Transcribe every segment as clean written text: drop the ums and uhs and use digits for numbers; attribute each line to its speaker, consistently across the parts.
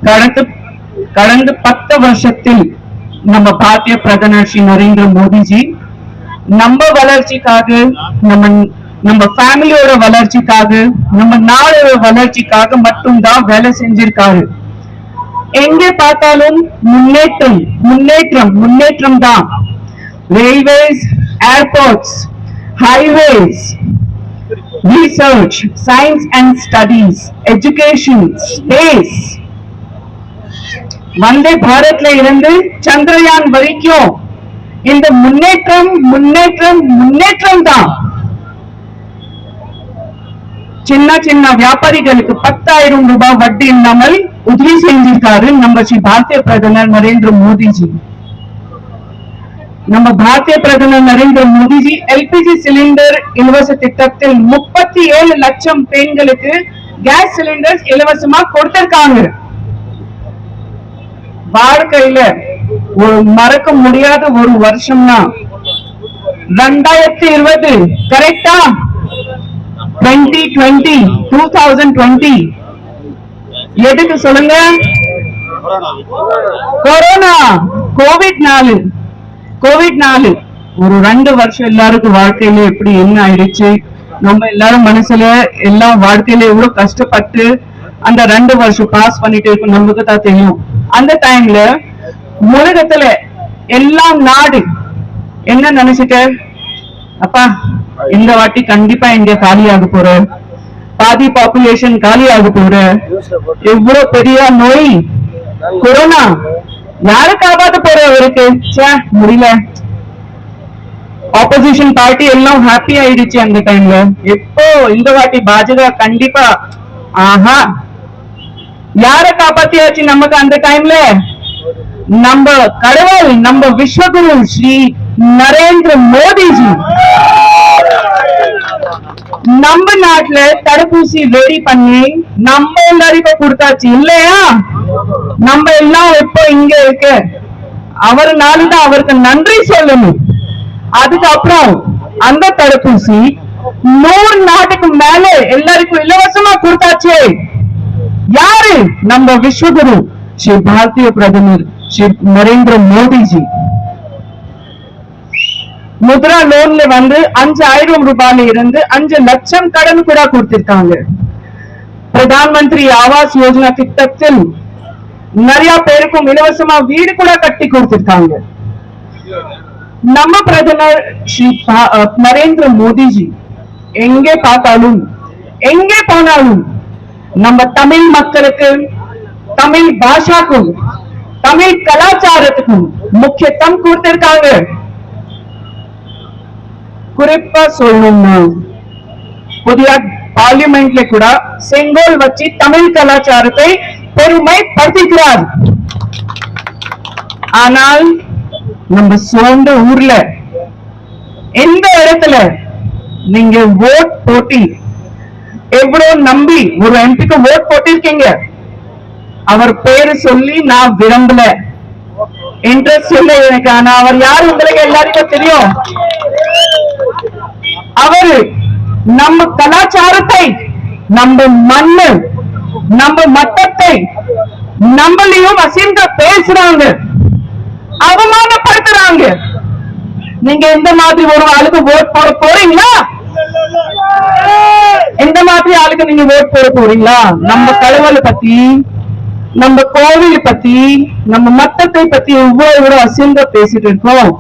Speaker 1: கடந்த 10 வருஷத்தில் நம்ம பாரதிய பிரதமர் ஸ்ரீ நரேந்திர மோடிஜி நம்ம வளர்ச்சிக்காக, நம்ம ஃபேமிலியோட வளர்ச்சிக்காக, நம்ம நாடோட வளர்ச்சிக்காக மட்டும்தான் வேலை செஞ்சிருக்காரு. எங்கே பார்த்தாலும் முன்னேற்றம் முன்னேற்றம் முன்னேற்றம் தான். Railways, airports, highways, research, science and studies, education, space. வந்தே பாரத்ல இருந்து சந்திரயான் வரைக்கும் இந்த முன்னேற்றம் முன்னேற்றம் முன்னேற்றம் தான். சின்ன சின்ன வியாபாரிகளுக்கு 10,000 ரூபாய் வட்டி இல்லாமல் உதவி செஞ்சிருக்காரு நம்ம ஸ்ரீ பாரதிய பிரதமர் நரேந்திர மோடிஜி. நம்ம பாரதிய பிரதமர் நரேந்திர மோடிஜி எல்பிஜி சிலிண்டர் இலவச திட்டத்தில் 37 லட்சம் பெண்களுக்கு கேஸ் சிலிண்டர் இலவசமா கொடுத்திருக்காங்க. வாழ்க்கையில ஒரு மறக்க முடியாத ஒரு வருஷம்னா 2020. கரெக்டா? 2020 எதுக்கு சொல்லுங்க? கொரோனா, கோவிட்-4 ஒரு 2 வருஷம் எல்லாருக்கும் வாழ்க்கையில எப்படி என்ன ஆயிடுச்சு, நம்ம எல்லாரும் மனசுல எல்லாம் வாழ்க்கையில எவ்வளவு கஷ்டப்பட்டு அந்த 2 வருஷம் பாஸ் பண்ணிட்டு இருக்கும் நமக்கு தான் தெரியும். அந்த டைம்ல உலகத்துல எல்லாம் நாடு என்ன நினைச்சிட்ட, அப்பா இந்த வாட்டி கண்டிப்பா இந்தியா காலியாக போற, பாதி பாப்புலேஷன் காலியாக போற, எவ்வளவு பெரிய நோய் கொரோனா, யாரு காப்பாத்த போற அவருக்கு முடியல. ஆப்போசிஷன் பார்ட்டி எல்லாம் ஹாப்பி ஆயிடுச்சு அந்த டைம்ல. எப்போ இந்த வாட்டி பாஜக கண்டிப்பா, ஆஹா யார காப்பாத்தியாச்சு நமக்கு அந்த டைம்ல? நம்ம கடவுள், நம்ம விஸ்வகுரு ஸ்ரீ நரேந்திர மோடிஜி நம்ம நாட்டுல தடுப்பூசி ரெடி பண்ணி நம்ம எல்லாருக்கும் கொடுத்தாச்சு இல்லையா? நம்ம எல்லாம் இப்போ இங்க இருக்கு, அவர்னாலதான் அவருக்கு நன்றி சொல்லணும். அதுக்கப்புறம் அந்த தடுப்பூசி 100 நாட்டுக்கு மேல எல்லாருக்கும் இலவசமா கொடுத்தாச்சு. யாரு? நம்ம விஸ்வகுரு ஸ்ரீ பாரதிய பிரதமர் ஸ்ரீ நரேந்திர மோடிஜி. முத்ரா லோன்ல வந்து 5,000 ரூபாயில இருந்து 5 லட்சம் கடன் கூட கொடுத்திருக்காங்க. பிரதான் மந்திரி ஆவாஸ் யோஜனா திட்டத்தில் நிறைய பேருக்கும் இலவசமா வீடு கூட கட்டி கொடுத்திருக்காங்க. நம்ம பிரதமர் ஸ்ரீ நரேந்திர மோடிஜி எங்கே பார்த்தாலும், எங்கே போனாலும் நம்ம தமிழ் மக்களுக்கு, தமிழ் பாஷாக்கும், தமிழ் கலாச்சாரத்துக்கும் முக்கியத்துவம் கொடுத்திருக்காங்க. குறிப்பா சொல்லணும்னா புதிய பார்லிமெண்ட்ல கூட செங்கோல் வச்சு தமிழ் கலாச்சாரத்தை பெருமைப்படுத்துகிறார். ஆனால் நம்ம சொந்த ஊர்ல எந்த இடத்துல நீங்க ஓட் போட்டி எவ்வளவு நம்பி ஒரு எம்பிக்கு ஓட் போட்டிருக்கீங்க, அவர் பேரு சொல்லி நான் விரும்பல, இன்ட்ரெஸ்ட் இல்லை எனக்கு. ஆனா அவர் யாரு உங்களுக்கு எல்லாருக்கும் தெரியும். அவரு நம்ம கலாச்சாரத்தை, நம்ம மண்ணு, நம்ம மட்டத்தை நம்மளையும் அசிங்க பேசுறாங்க, அவமானப்படுத்துறாங்க. நீங்க எந்த மாதிரி ஒரு ஆளுக்கு ஓட் போட போறீங்களா? எந்த மாதிரி ஆளுக்கு நீங்க ஓட் போட போறீங்களா? நம்ம கடவுளை பத்தி, நம்ம கோவில் பத்தி, நம்ம மட்டத்தை பத்தி எவ்வளவு அசிங்க பேசிட்டு இருக்கோம்.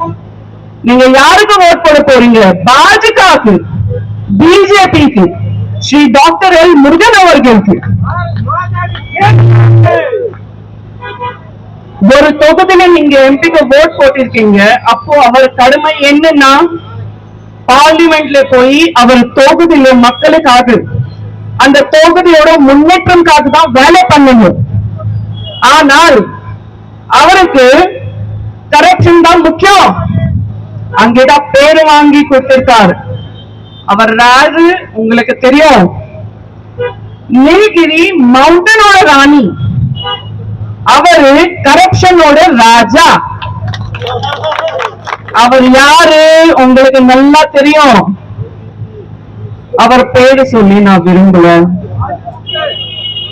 Speaker 1: நீங்க யாருக்கு ஓட் போட போறீங்க? பாஜகவுக்கு, பிஜேபிக்கு, ஸ்ரீ டாக்டர் எல் முருகன் அவர்களுக்கு. ஒரு தொகுதியில நீங்க எம்பிக்கு ஓட் போட்டிருக்கீங்க, அப்போ அவர் கடமை என்னன்னா பார்லிமெண்ட்ல போய் அவர் தொகுதியில மக்களுக்காக, அந்த தொகுதியோட முன்னேற்றம்காக தான் வேலை பண்ணணும். ஆனால் அவருக்கு கரப்ஷன் தான் முக்கியம். அங்கேதான் பேரு வாங்கி கொடுத்திருக்காரு. அவர் ராஜு உங்களுக்கு தெரியும், நீலகிரி மவுண்டனோட ராணி, அவரு கரப்ஷனோட ராஜா. அவர் யாரு உங்களுக்கு நல்லா தெரியும். அவர் பேரு சொல்லி நான் விரும்பல.